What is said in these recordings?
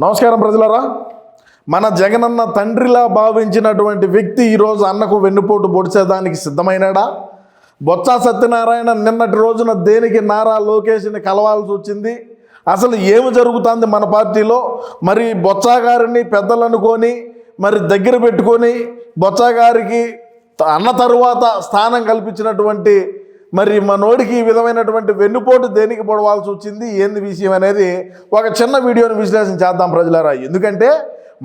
నమస్కారం ప్రజలారా. మన జగనన్న తండ్రిలా భావించినటువంటి వ్యక్తి ఈరోజు అన్నకు వెన్నుపోటు పొడిచేదానికి సిద్ధమైనాడా? బొత్స సత్యనారాయణ నిన్నటి రోజున దేనికి నారా లోకేష్ని కలవాల్సి వచ్చింది? అసలు ఏమి జరుగుతుంది మన పార్టీలో? మరి బొత్స గారిని పెద్దలనుకొని మరి దగ్గర పెట్టుకొని బొత్స గారికి అన్న తరువాత స్థానం కల్పించినటువంటి మరి మనోడికి ఈ విధమైనటువంటి వెన్నుపోటు దేనికి పొడవాల్సి వచ్చింది, ఏంది విషయం అనేది ఒక చిన్న వీడియోని విశ్లేషణ చేద్దాం ప్రజలారా. ఎందుకంటే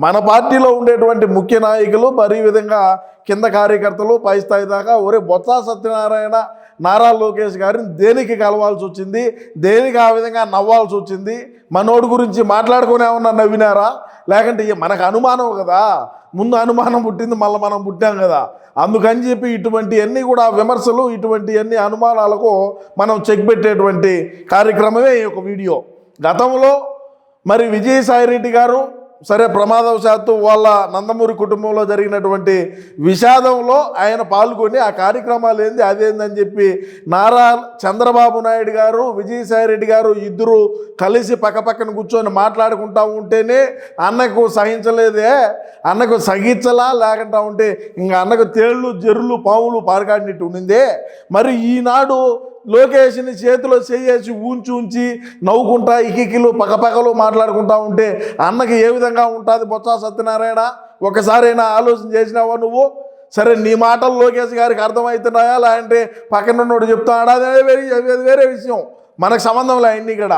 మన పార్టీలో ఉండేటువంటి ముఖ్య నాయకులు మరి ఈ విధంగా కింద కార్యకర్తలు పై స్థాయి దాకా ఒరే బొత్స సత్యనారాయణ నారా లోకేష్ గారిని దేనికి కలవాల్సి వచ్చింది, దేనికి ఆ విధంగా నవ్వాల్సి వచ్చింది, మనోడి గురించి మాట్లాడుకుని ఏమన్నా నవ్వినారా? లేకంటే మనకు అనుమానం కదా, ముందు అనుమానం పుట్టింది, మళ్ళీ మనం పుట్టాం కదా. అందుకని చెప్పి ఇటువంటి అన్నీ కూడా విమర్శలు, ఇటువంటి అన్ని అనుమానాలకు మనం చెక్ పెట్టేటువంటి కార్యక్రమమే ఈ యొక్క వీడియో. గతంలో మరి విజయసాయిరెడ్డి గారు సరే ప్రమాదవశాత్తు వాళ్ళ నందమూరి కుటుంబంలో జరిగినటువంటి విషాదంలో ఆయన పాల్గొని ఆ కార్యక్రమాలు ఏంది అదేందని చెప్పి నారా చంద్రబాబు నాయుడు గారు విజయసాయిరెడ్డి గారు ఇద్దరు కలిసి పక్కపక్కన కూర్చొని మాట్లాడుకుంటూ ఉంటేనే అన్నకు సహించలేదే, అన్నకు సహించలా, లేకుండా ఉంటే ఇంకా అన్నకు తేళ్ళు జర్రులు పాములు పారకాడినట్టు ఉండిందే. మరి ఈనాడు లోకేష్ని చేతిలో చేసి ఉంచి నవ్వుకుంటా ఇకికిలు పక్కపక్కలు మాట్లాడుకుంటా ఉంటే అన్నకి ఏ విధంగా ఉంటుంది? బొత్స సత్యనారాయణ ఒకసారైనా ఆలోచన చేసినావా నువ్వు? సరే నీ మాటలు లోకేష్ గారికి అర్థమవుతున్నాయా లేదంటే పక్కన ఉన్నోడు చెప్తున్నాడా? అదే వేరే విషయం, మనకు సంబంధం లే. అన్నీ ఇక్కడ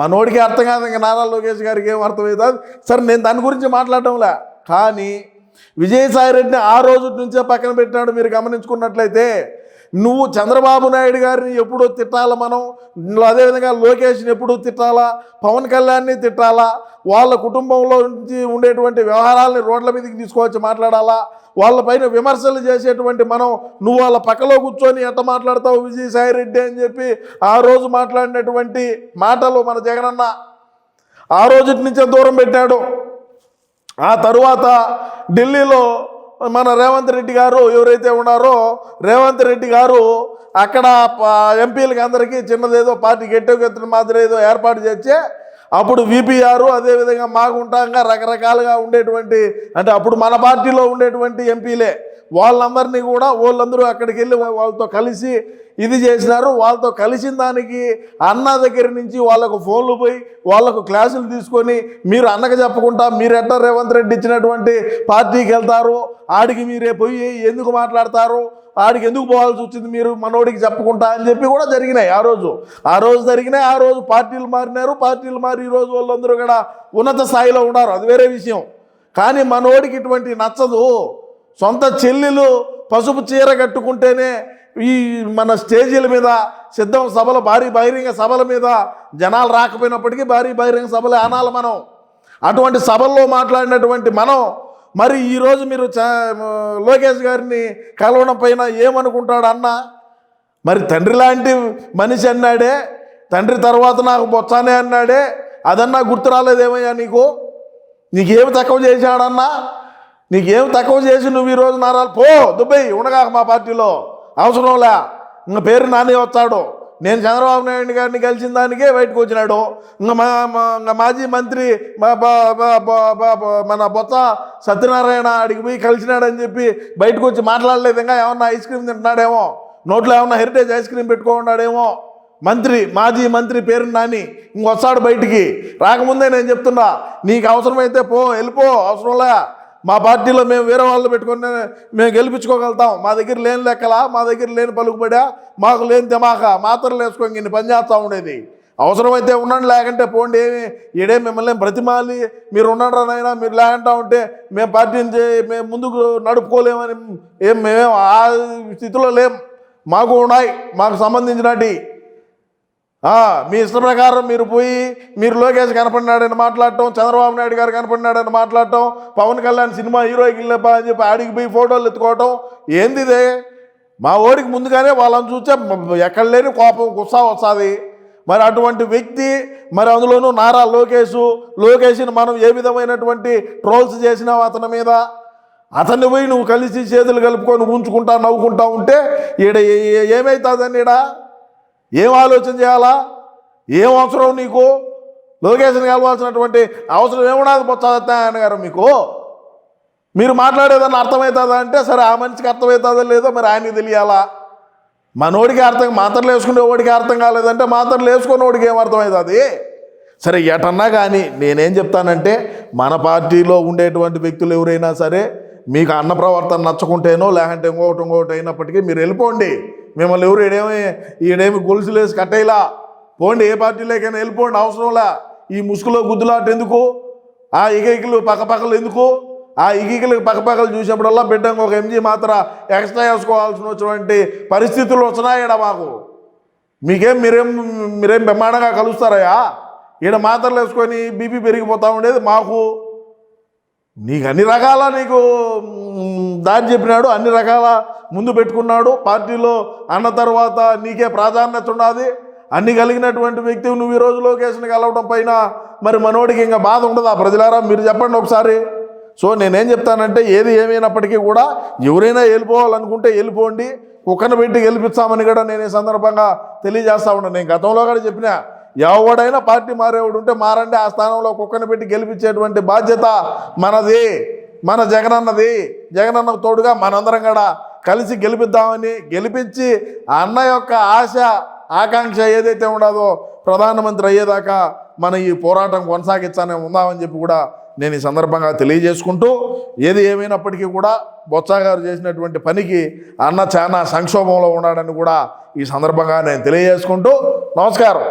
మనోడికి అర్థం కాదు, ఇంకా నారా లోకేష్ గారికి ఏం అర్థమవుతుంది? సరే నేను దాని గురించి మాట్లాడటంలే. కానీ విజయసాయిరెడ్డిని ఆ రోజు నుంచే పక్కన పెట్టినాడు. మీరు గమనించుకున్నట్లయితే నువ్వు చంద్రబాబు నాయుడు గారిని ఎప్పుడూ తిట్టాలా, మనం అదేవిధంగా లోకేష్ని ఎప్పుడూ తిట్టాలా, పవన్ కళ్యాణ్ని తిట్టాలా, వాళ్ళ కుటుంబంలో నుంచి ఉండేటువంటి వ్యవహారాలని రోడ్ల మీదకి తీసుకొచ్చి మాట్లాడాలా, వాళ్ళపైన విమర్శలు చేసేటువంటి మనం నువ్వు వాళ్ళ పక్కలో కూర్చొని ఎట్ట మాట్లాడతావు విజయసాయిరెడ్డి అని చెప్పి ఆ రోజు మాట్లాడినటువంటి మాటలు మన జగనన్న ఆ రోజు నుంచే దూరం పెట్టాడు. ఆ తరువాత ఢిల్లీలో మన రేవంత్ రెడ్డి గారు ఎవరైతే ఉన్నారో రేవంత్ రెడ్డి గారు అక్కడ ఎంపీలకి అందరికీ చిన్నదేదో పార్టీ గెట్టుగెత్తున మాదిరి ఏదో ఏర్పాటు చేస్తే అప్పుడు విపిఆర్ అదేవిధంగా మాగుంటాంగా రకరకాలుగా ఉండేటువంటి అంటే అప్పుడు మన పార్టీలో ఉండేటువంటి ఎంపీలే వాళ్ళందరినీ కూడా వాళ్ళందరూ అక్కడికి వెళ్ళి వాళ్ళతో కలిసి ఇది చేసినారు. వాళ్ళతో కలిసిన దానికి అన్న దగ్గర నుంచి వాళ్ళకు ఫోన్లు పోయి వాళ్ళకు క్లాసులు తీసుకొని మీరు అన్నకు చెప్పకుండా మీరు ఎట్లా రేవంత్ రెడ్డి ఇచ్చినటువంటి పార్టీకి వెళ్తారు, ఆడికి మీరే పోయి ఎందుకు మాట్లాడతారు, ఆడికి ఎందుకు పోవాల్సి వచ్చింది మీరు మనోడికి చెప్పకుండా అని చెప్పి కూడా జరిగినాయి. ఆ రోజు జరిగినాయి. ఆ రోజు పార్టీలు మారినారు. పార్టీలు మారి ఈరోజు వాళ్ళందరూ కూడా ఉన్నత స్థాయిలో ఉన్నారు, అది వేరే విషయం. కానీ మనోడికి ఇటువంటి నచ్చదు. సొంత చెల్లెలు పసుపు చీర కట్టుకుంటేనే ఈ మన స్టేజీల మీద సిద్ధం సభలు భారీ బహిరంగ సభల మీద జనాలు రాకపోయినప్పటికీ భారీ బహిరంగ సభలే అనాలి మనం. అటువంటి సభల్లో మాట్లాడినటువంటి మనం మరి ఈరోజు మీరు లోకేష్ గారిని కలవడం పైన ఏమనుకుంటాడు అన్న? మరి తండ్రి లాంటి మనిషి అన్నాడే, తండ్రి తర్వాత నాకు బొత్సానే అన్నాడే, అదన్నా గుర్తు రాలేదేమయ్యా నీకేమి తక్కువ చేశాడన్నా? నీకేం తక్కువ చేసి నువ్వు ఈరోజు నారాలు పో దుబ్బై ఉండగా మా పార్టీలో అవసరంలే, ఇంకా పేరు నాని వచ్చాడు. నేను చంద్రబాబు నాయుడు గారిని కలిసిన దానికే బయటకు వచ్చినాడు. ఇంకా మాజీ మంత్రి మన బొత్స సత్యనారాయణ అడిగి పోయి కలిసినాడని చెప్పి బయటకు వచ్చి మాట్లాడలేదు. ఇంకా ఏమన్నా ఐస్ క్రీమ్ తింటున్నాడేమో, నోట్లో ఏమన్నా హెరిటేజ్ ఐస్ క్రీమ్ పెట్టుకున్నాడేమో. మాజీ మంత్రి పేరు నాని ఇంకొస్తాడు బయటికి. రాకముందే నేను చెప్తున్నా, నీకు అవసరమైతే పో వెళ్ళిపో, అవసరంలే. మా పార్టీలో మేము వేరే వాళ్ళు పెట్టుకొని మేము గెలిపించుకోగలుగుతాం. మా దగ్గర లేని లెక్కలా, మా దగ్గర లేని పలుకుబడా, మాకు లేని దిమాక మాత్రలు వేసుకొని ఇన్ని పని చేస్తూ ఉండేది. అవసరమైతే ఉండండి, లేకంటే పోండి. ఈడే మిమ్మల్ని బ్రతిమాలి మీరు ఉన్నారనైనా మీరు లేకుండా ఉంటే మేము పార్టీని మేము ముందుకు నడుపుకోలేమని మేమేం ఆ స్థితిలో లేం. మాకు ఉన్నాయి, మాకు సంబంధించినటి. మీ ఇష్ట ప్రకారం మీరు పోయి మీరు లోకేష్ కనపడినాడని మాట్లాడటం, చంద్రబాబు నాయుడు గారు కనపడినాడని మాట్లాడటం, పవన్ కళ్యాణ్ సినిమా హీరోకి వెళ్ళపా అని చెప్పి ఆడికి పోయి ఫోటోలు ఎత్తుకోవటం ఏంది ఇదే? మా ఓడికి ముందుగానే వాళ్ళని చూస్తే ఎక్కడ లేని కోపం గుస్సా వస్తుంది. మరి అటువంటి వ్యక్తి, మరి అందులోనూ నారా లోకేష్ని మనం ఏ విధమైనటువంటి ట్రోల్స్ చేసినావు అతని మీద, అతన్ని పోయి నువ్వు కలిసి చేతులు కలుపుకొని ఉంచుకుంటా నవ్వుకుంటా ఉంటే ఈడ ఏమవుతుందని, ఈడ ఏం ఆలోచన చేయాలా? ఏం అవసరం నీకు? లోకేష్ని కలవాల్సినటువంటి అవసరం ఏమున్నది బొత్స సత్యనారాయణ గారు? మీకు మీరు మాట్లాడేదన్నా అర్థమవుతుందా అంటే సరే, ఆ మనిషికి అర్థమవుతుందో లేదో మరి ఆయనకి తెలియాలా? మనోడికి అర్థం, మాత్రలు వేసుకునే వాడికి అర్థం కాలేదంటే మాత్రలు వేసుకునే వాడికి ఏం అర్థమవుతుంది? సరే, ఎటన్నా కానీ నేనేం చెప్తానంటే, మన పార్టీలో ఉండేటువంటి వ్యక్తులు ఎవరైనా సరే మీకు అన్న ప్రవర్తన నచ్చకుంటేనో లేకంటే ఇంకొకటి అయినప్పటికీ మీరు వెళ్ళిపోండి. మిమ్మల్ని ఎవరు ఈడేమి గొలుసులు వేసి కట్టేలా పోండి, ఏ పార్టీలోకైనా వెళ్ళిపోండి, అవసరంలా. ఈ ముసుగులో గుద్దులాట ఎందుకు? ఆ ఇగైకులు పక్కపక్కలు ఎందుకు? ఆ ఇగీకలకు పక్కపక్కలు చూసేప్పుడల్లా బిడ్డకు ఒక ఎంజీ మాత్ర ఎక్స్ట్రా వేసుకోవాల్సినటువంటి పరిస్థితులు వచ్చినాయడా మాకు? మీరేం బ్రహ్మాండంగా కలుస్తారయ్యా? ఈడ మాత్రలు వేసుకొని బీపీ పెరిగిపోతూ ఉండేది మాకు. నీకు అన్ని రకాల దారి చెప్పినాడు, అన్ని రకాల ముందు పెట్టుకున్నాడు. పార్టీలో అన్న తర్వాత నీకే ప్రాధాన్యత ఉన్నది. అన్ని కలిగినటువంటి వ్యక్తి నువ్వు ఈ రోజు లోకేష్ని కలవడం పైన మరి మనోడికి ఇంకా బాధ ఉండదా? ప్రజలారా మీరు చెప్పండి ఒకసారి. సో నేనేం చెప్తానంటే, ఏది ఏమైనప్పటికీ కూడా ఎవరైనా వెళ్ళిపోవాలనుకుంటే వెళ్ళిపోండి, కుక్కను పెట్టి గెలిపిస్తామని కూడా నేను ఈ సందర్భంగా తెలియజేస్తా ఉన్నాను. నేను గతంలో కూడా చెప్పిన, ఎవడైనా పార్టీ మారేవాడు ఉంటే మారండి, ఆ స్థానంలో కుక్కను పెట్టి గెలిపించేటువంటి బాధ్యత మనది, మన జగనన్నది. జగనన్నకు తోడుగా మనందరం కూడా కలిసి గెలిపిద్దామని, గెలిపించి అన్న యొక్క ఆశ ఆకాంక్ష ఏదైతే ఉండదో ప్రధానమంత్రి అయ్యేదాకా మన ఈ పోరాటం కొనసాగించానే ఉందామని చెప్పి కూడా నేను ఈ సందర్భంగా తెలియజేసుకుంటూ, ఏది ఏమైనప్పటికీ కూడా బొత్స గారు చేసినటువంటి పనికి అన్న చాలా సంక్షోభంలో ఉన్నాడని కూడా ఈ సందర్భంగా నేను తెలియజేసుకుంటూ నమస్కారం.